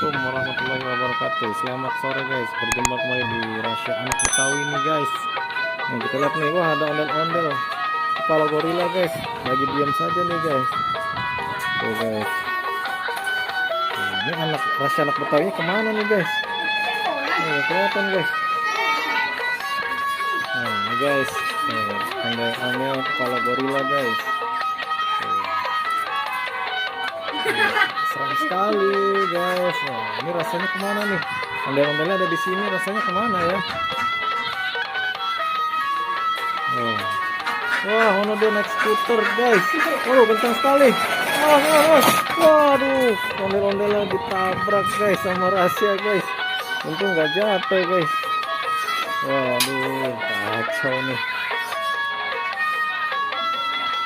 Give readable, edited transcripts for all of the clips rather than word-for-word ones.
Assalamualaikum warahmatullahi wabarakatuh. Selamat sore guys. Berjumpa kembali di Rahasia Anak Betawi nih guys. Nih kita lihat nih, wah ada ondel-ondel kepala gorila guys. Lagi diam saja nih guys. Tuh guys. Nah, ini anak Rahasia Anak Betawi kemana nih guys? Nih kelihatan guys. Nah ini guys. Nih ondel-ondel kepala gorila guys. Serem sekali guys. Nah, ini rasanya kemana nih? Ondel-ondelnya ada di sini, rasanya kemana ya? Wah, mana dia naik skuter guys? Oh, kencang sekali. Waduh, ondel-ondelnya ditabrak guys sama Rahasia guys. Untung nggak jatuh guys. Waduh, kacau nih.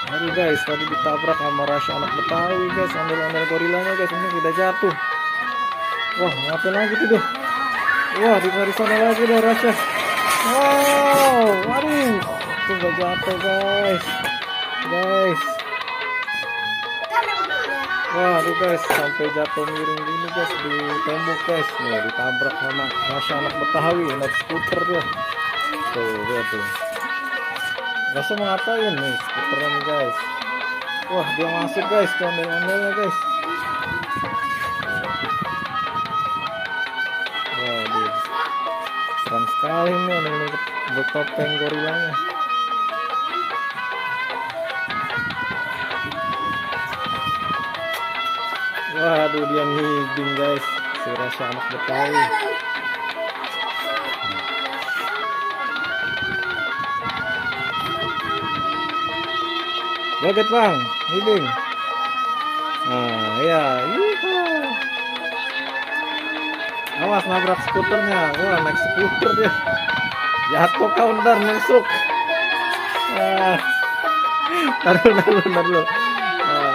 Aduh guys, tadi ditabrak sama Rahasia Anak Betawi guys, ondel-ondel gorilanya guys, ini tidak jatuh. Wah, ngapain lagi tuh deh? Wah, di sana lagi deh Rahasia. Wow, waduh, itu nggak jatuh guys. Waduh guys, sampai jatuh miring gini guys di tembok guys. Nih, ditabrak sama Rahasia Anak Betawi, naik skuter dia. Tuh, lihat tuh. Rahasia mau ngapain nih skuteran guys? Wah, dia masuk guys ke ondel-ondelnya guys. Waduh, serem sekali nih ondel bertopeng gorilanya. Waduh, dia ngiding guys, si Rahasia Anak Betawi. Joget bang, hiding. Nah ya, awas nabrak skuternya. Wah, naik skuter dia, jatuh counter nusuk. Taruh.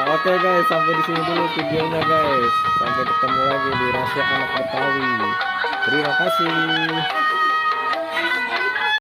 Oke guys, sampai di sini dulu videonya guys. Sampai ketemu lagi di Rahasia Anak Betawi. Terima kasih.